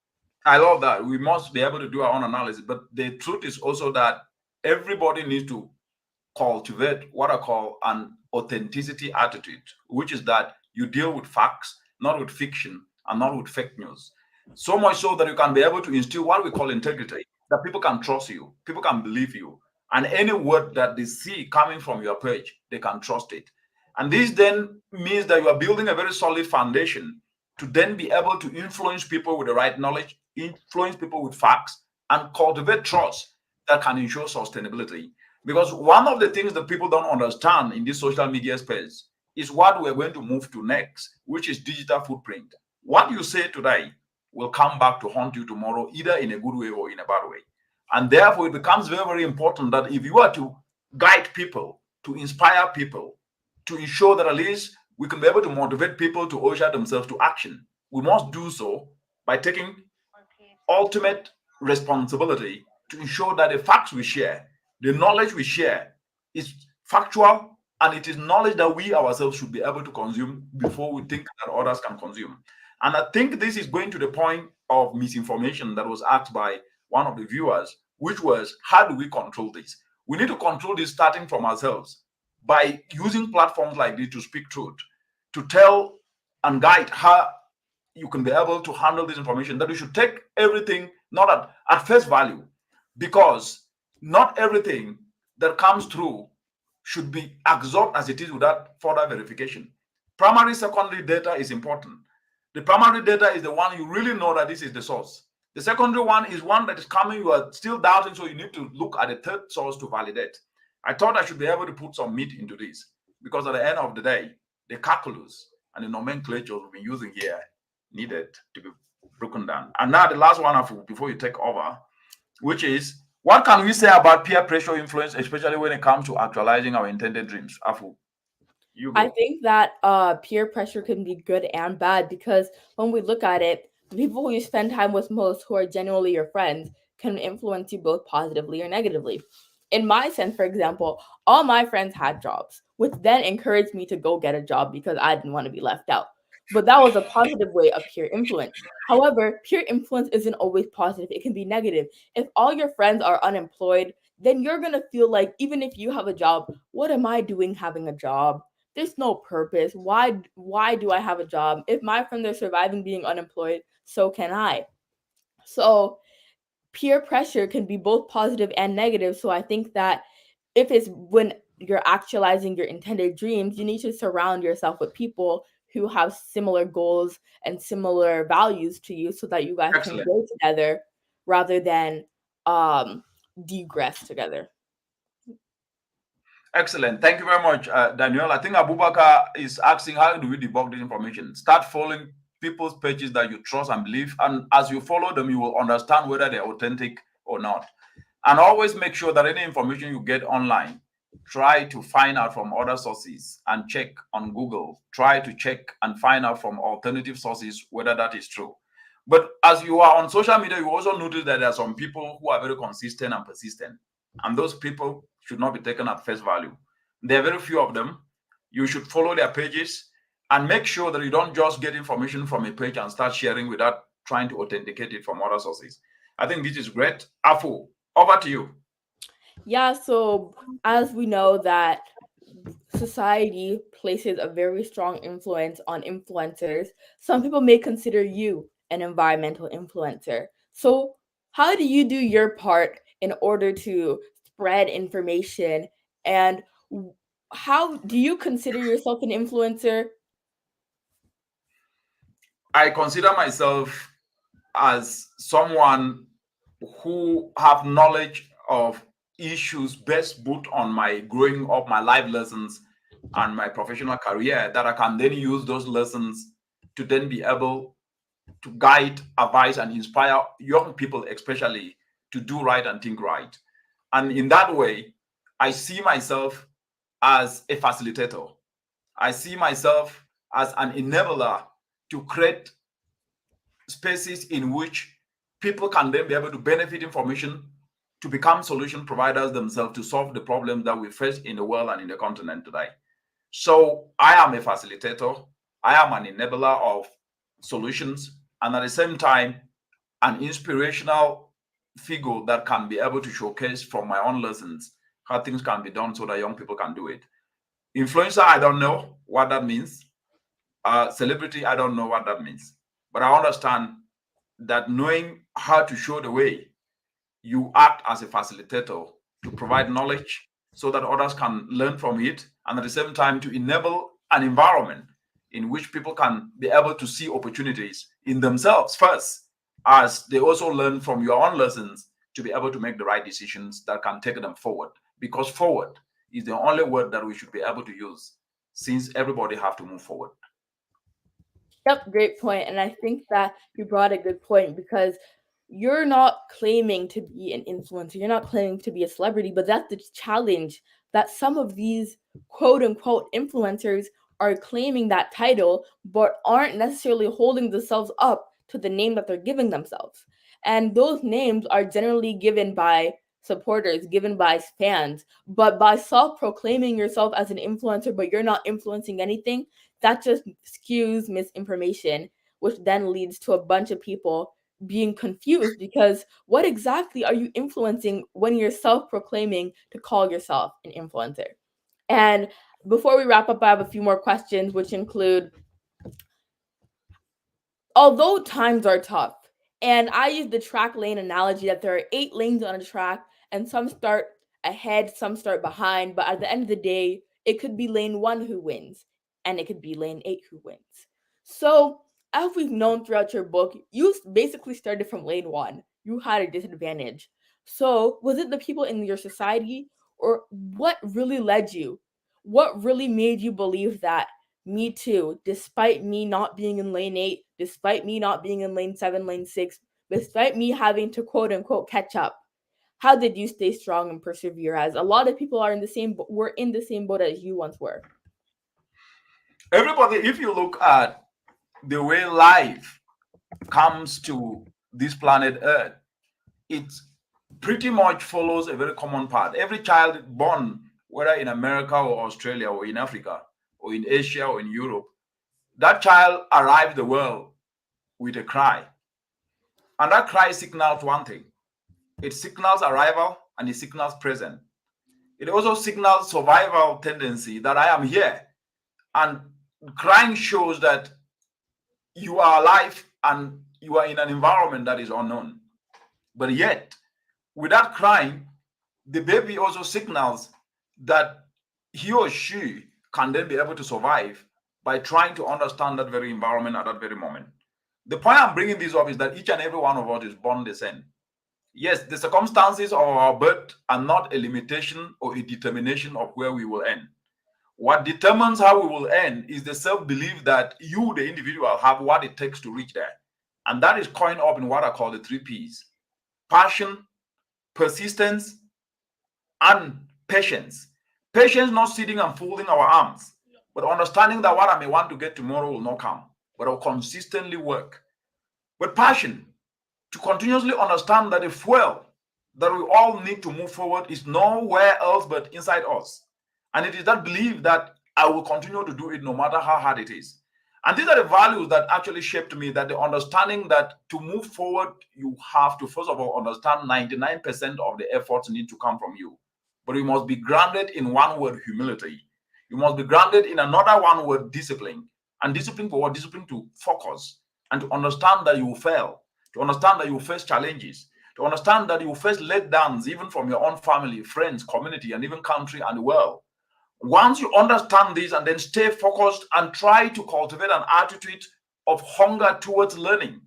I love that. We must be able to do our own analysis. But the truth is also that everybody needs to cultivate what I call an authenticity attitude, which is that you deal with facts, not with fiction, and not with fake news. So much so that you can be able to instill what we call integrity, that people can trust you, people can believe you, and any word that they see coming from your page, they can trust it. And this then means that you are building a very solid foundation to then be able to influence people with the right knowledge, influence people with facts, and cultivate trust that can ensure sustainability. Because one of the things that people don't understand in this social media space is what we're going to move to next, which is digital footprint. What you say today will come back to haunt you tomorrow, either in a good way or in a bad way. And therefore, it becomes very, very important that if you are to guide people, to inspire people, to ensure that at least we can be able to motivate people to usher themselves to action, we must do so by taking ultimate responsibility to ensure that the facts we share, the knowledge we share, is factual, and it is knowledge that we ourselves should be able to consume before we think that others can consume. And I think this is going to the point of misinformation that was asked by one of the viewers, which was, how do we control this? We need to control this starting from ourselves by using platforms like this to speak truth, to tell and guide how you can be able to handle this information, that you should take everything not at face value, because not everything that comes through should be absorbed as it is without further verification. Primary, secondary data is important. The primary data is the one you really know that this is the source. The secondary one is one that is coming, you are still doubting, so you need to look at the third source to validate. I thought I should be able to put some meat into this, because at the end of the day, the calculus and the nomenclature we've been using here needed to be broken down. And now the last one, before you take over, which is, what can we say about peer pressure influence, especially when it comes to actualizing our intended dreams? Afu, you I go. think that peer pressure can be good and bad because when we look at it, the people who you spend time with most, who are genuinely your friends, can influence you both positively or negatively. In my sense, for example, all my friends had jobs, which then encouraged me to go get a job because I didn't want to be left out. But that was a positive way of peer influence. However, peer influence isn't always positive, it can be negative. If all your friends are unemployed, then you're going to feel like even if you have a job, what am I doing having a job? There's no purpose. Why do I have a job? If my friends are surviving being unemployed, so can I. So peer pressure can be both positive and negative. So I think that if it's when you're actualizing your intended dreams, you need to surround yourself with people who have similar goals and similar values to you so that you guys can Excellent. grow together rather than um degress together. Excellent. Thank you very much, Daniel. I think Abubakar is asking, how do we debug this information? Start following people's pages that you trust and believe. And as you follow them, you will understand whether they're authentic or not. And always make sure that any information you get online, try to find out from other sources and check on Google. Try to check and find out from alternative sources whether that is true. But as you are on social media, you also notice that there are some people who are very consistent and persistent. And those people should not be taken at face value. There are very few of them. You should follow their pages and make sure that you don't just get information from a page and start sharing without trying to authenticate it from other sources. I think this is great. Afu, over to you. Yeah, so as we know that society places a very strong influence on influencers, some people may consider you an environmental influencer. So, how do you do your part in order to spread information? And how do you consider yourself an influencer? I consider myself as someone who have knowledge of issues best put on my growing up, my life lessons, and my professional career, that I can then use those lessons to then be able to guide, advise, and inspire young people, especially, to do right and think right. And in that way, I see myself as a facilitator. I see myself as an enabler to create spaces in which people can then be able to benefit information to become solution providers themselves to solve the problems that we face in the world and in the continent today. So I am a facilitator, I am an enabler of solutions, and at the same time, an inspirational figure that can be able to showcase from my own lessons how things can be done so that young people can do it. Influencer, I don't know what that means. Celebrity, I don't know what that means. But I understand that knowing how to show the way, you act as a facilitator to provide knowledge so that others can learn from it, and at the same time to enable an environment in which people can be able to see opportunities in themselves first, as they also learn from your own lessons to be able to make the right decisions that can take them forward, because forward is the only word that we should be able to use, since everybody have to move forward. Yep, great point. And I think that you brought a good point because you're not claiming to be an influencer, you're not claiming to be a celebrity, but that's the challenge that some of these quote unquote influencers are claiming that title, but aren't necessarily holding themselves up to the name that they're giving themselves. And those names are generally given by supporters, given by fans. But by self proclaiming yourself as an influencer, but you're not influencing anything, that just skews misinformation, which then leads to a bunch of people being confused because what exactly are you influencing when you're self proclaiming to call yourself an influencer? And before we wrap up, I have a few more questions, which include, although times are tough, and I use the track lane analogy that there are 8 lanes on a track, and some start ahead, some start behind, but at the end of the day, it could be lane 1 who wins, and it could be lane 8 who wins. So, as we've known throughout your book, you basically started from lane 1. You had a disadvantage. So, was it the people in your society, or what really led you? What really made you believe that me too, despite me not being in lane 8, despite me not being in lane 7, lane 6, despite me having to quote unquote catch up? How did you stay strong and persevere, as a lot of people are in the same were in the same boat as you once were? Everybody, if you look at the way life comes to this planet Earth, it pretty much follows a very common path. Every child born, whether in America or Australia or in Africa or in Asia or in Europe, that child arrives the world with a cry. And that cry signals one thing: it signals arrival and it signals present. It also signals survival tendency, that I am here. And crying shows that you are alive and you are in an environment that is unknown. But yet, without crying, the baby also signals that he or she can then be able to survive by trying to understand that very environment at that very moment. The point I'm bringing this up is that each and every one of us is born the same. Yes, the circumstances of our birth are not a limitation or a determination of where we will end. What determines how we will end is the self belief that you, the individual, have what it takes to reach there. And that is coined up in what I call the 3 Ps: passion, persistence, and patience. Patience, not sitting and folding our arms, but understanding that what I may want to get tomorrow will not come, but I'll consistently work. But passion, to continuously understand that the fuel that we all need to move forward is nowhere else but inside us. And it is that belief that I will continue to do it no matter how hard it is. And these are the values that actually shaped me, that the understanding that to move forward, you have to, first of all, understand 99% of the efforts need to come from you. But you must be grounded in one word: humility. You must be grounded in another one word: discipline. And discipline for what? Discipline to focus and to understand that you will fail, to understand that you will face challenges, to understand that you will face letdowns even from your own family, friends, community, and even country and the world. Once you understand this and then stay focused and try to cultivate an attitude of hunger towards learning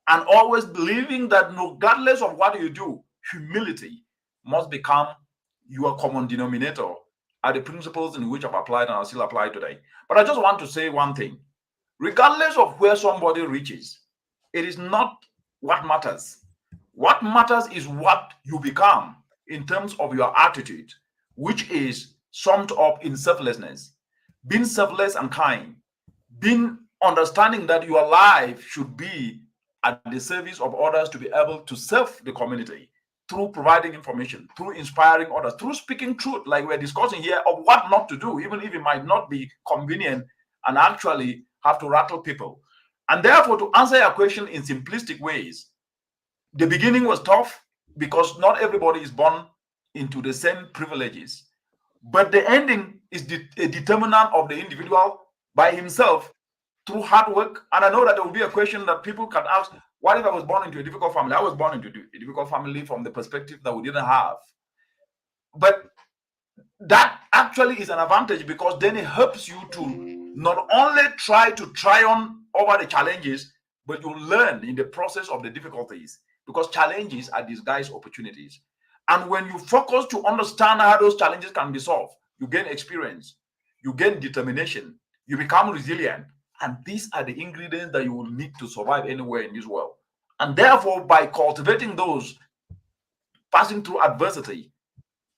and always believing that regardless of what you do, humility must become your common denominator, are the principles in which I've applied and I still apply today. But I just want to say one thing: regardless of where somebody reaches, it is not what matters. What matters is what you become in terms of your attitude, which is summed up in selflessness, being selfless and kind, being understanding that your life should be at the service of others to be able to serve the community through providing information, through inspiring others, through speaking truth, like we're discussing here, of what not to do, even if it might not be convenient and actually have to rattle people. And therefore, to answer your question in simplistic ways, the beginning was tough because not everybody is born into the same privileges. But the ending is a determinant of the individual by himself through hard work. And I know that there will be a question that people can ask: what if I was born into a difficult family? I was born into a difficult family from the perspective that we didn't have. But that actually is an advantage, because then it helps you to not only try to triumph over the challenges, but you learn in the process of the difficulties, because challenges are disguised opportunities. And when you focus to understand how those challenges can be solved, you gain experience, you gain determination, you become resilient. And these are the ingredients that you will need to survive anywhere in this world. And therefore, by cultivating those, passing through adversity,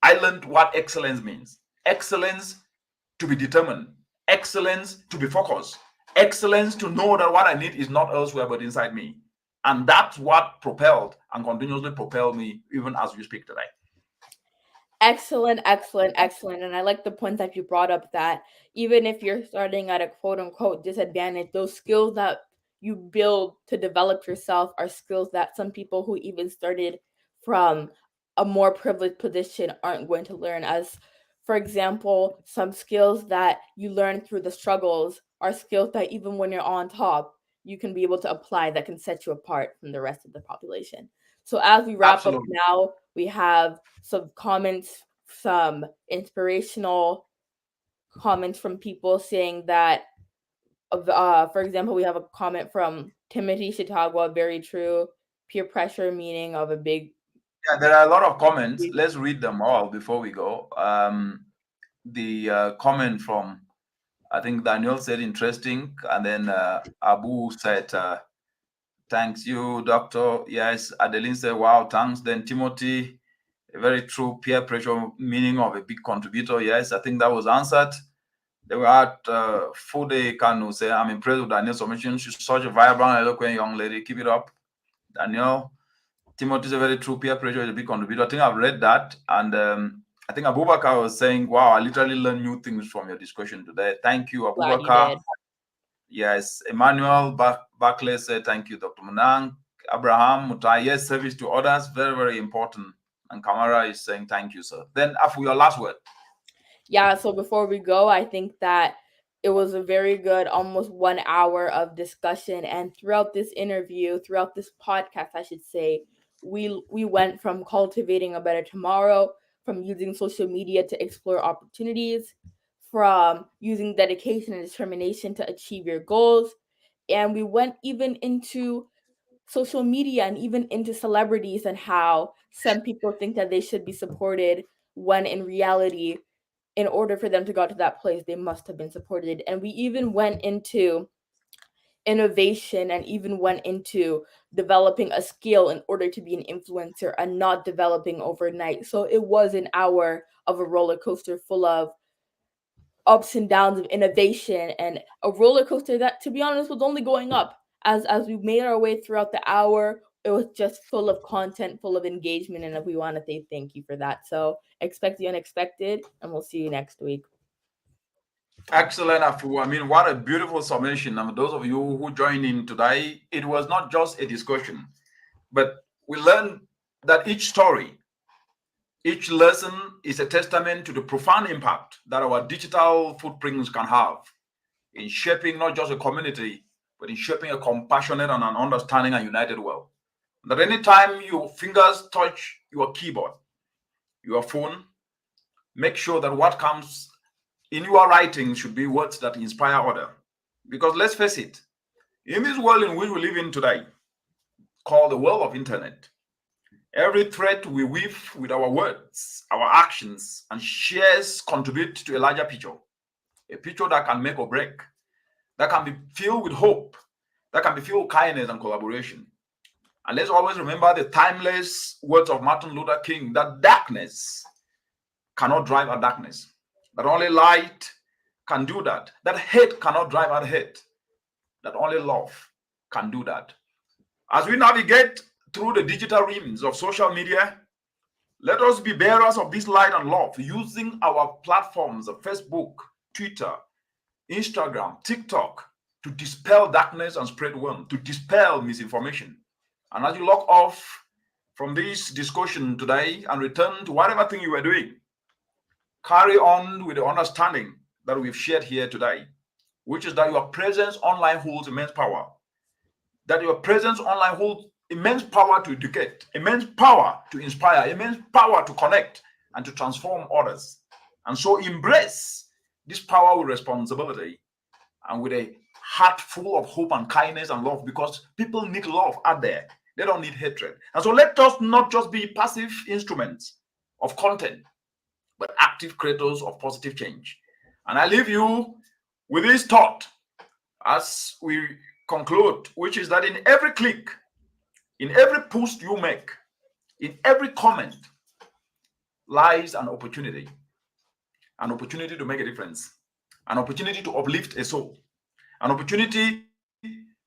I learned what excellence means. Excellence to be determined, excellence to be focused, excellence to know that what I need is not elsewhere but inside me. And that's what propelled and continuously propelled me even as we speak today. Excellent, excellent, excellent. And I like the point that you brought up that even if you're starting at a quote unquote disadvantage, those skills that you build to develop yourself are skills that some people who even started from a more privileged position aren't going to learn. As, for example, some skills that you learn through the struggles are skills that even when you're on top, you can be able to apply that can set you apart from the rest of the population. So as we wrap up Absolutely. now, we have some comments, some inspirational comments from people saying that, for example, we have a comment from Timothy Chautauqua, very true. Peer pressure meaning of a big. Yeah, there are a lot of comments. Let's read them all before we go. The comment from, I think Daniel said interesting, and then Abu said, thanks you, doctor. Yes, Adeline said, wow, thanks. Then Timothy, a very true, peer pressure meaning of a big contributor. Yes, I think that was answered. They were at Fude Kanu say, I'm impressed with Daniel's submission. She's such a vibrant, eloquent young lady. Keep it up, Daniel. Timothy is a very true, peer pressure is a big contributor. I think I've read that. And I think Abubakar was saying, wow, I literally learned new things from your discussion today. Thank you, Glad you Abubakar. did. Yes, Emmanuel Barclay said, thank you, Dr. Munang. Abraham Mutai, yes, service to others, very, very important. And Kamara is saying, thank you, sir. Then, for your last word. Yeah, so before we go, I think that it was a very good almost 1 hour of discussion, and throughout this interview, throughout this podcast, I should say, we went from cultivating a better tomorrow, from using social media to explore opportunities, from using dedication and determination to achieve your goals, and we went even into social media and even into celebrities and how some people think that they should be supported when in reality, in order for them to go to that place, they must have been supported. And we even went into innovation and even went into developing a skill in order to be an influencer and not developing overnight. So it was an hour of a roller coaster full of ups and downs of innovation and a roller coaster that, to be honest, was only going up as we made our way throughout the hour. It was just full of content, full of engagement, and we want to say thank you for that. So expect the unexpected, and we'll see you next week. Excellent, Afu. I mean, what a beautiful summation. And those of you who joined in today, it was not just a discussion, but we learned that each story, each lesson is a testament to the profound impact that our digital footprints can have in shaping not just a community, but in shaping a compassionate and an understanding and united world. That anytime your fingers touch your keyboard, your phone, make sure that what comes in your writing should be words that inspire others. Because let's face it, in this world in which we live in today, called the world of internet, every thread we weave with our words, our actions, and shares contribute to a larger picture, a picture that can make or break, that can be filled with hope, that can be filled with kindness and collaboration. And let's always remember the timeless words of Martin Luther King that darkness cannot drive out darkness, that only light can do that, that hate cannot drive out hate, that only love can do that. As we navigate through the digital realms of social media, let us be bearers of this light and love, using our platforms of Facebook, Twitter, Instagram, TikTok to dispel darkness and spread warmth, to dispel misinformation. And as you log off from this discussion today and return to whatever thing you were doing, carry on with the understanding that we've shared here today, which is that your presence online holds immense power. That your presence online holds immense power to educate, immense power to inspire, immense power to connect and to transform others. And so embrace this power with responsibility and with a heart full of hope and kindness and love, because people need love out there. They don't need hatred. And so let us not just be passive instruments of content, but active creators of positive change. And I leave you with this thought as we conclude, which is that in every click, in every post you make, in every comment lies an opportunity to make a difference, an opportunity to uplift a soul, an opportunity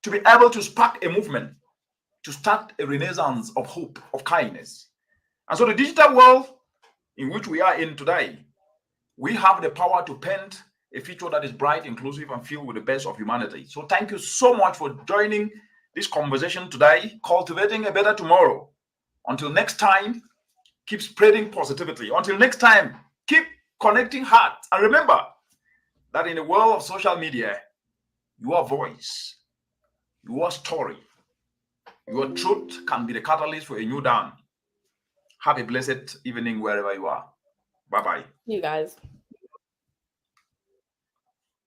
to be able to spark a movement, to to start a renaissance of hope, of kindness. And so the digital world in which we are in today, we have the power to paint a future that is bright, inclusive, and filled with the best of humanity. So thank you so much for joining this conversation today, cultivating a better tomorrow. Until next time, keep spreading positivity. Until next time, keep connecting hearts. And remember that in the world of social media, your voice, your story, your truth can be the catalyst for a new dawn. Have a blessed evening wherever you are. Bye-bye. You guys.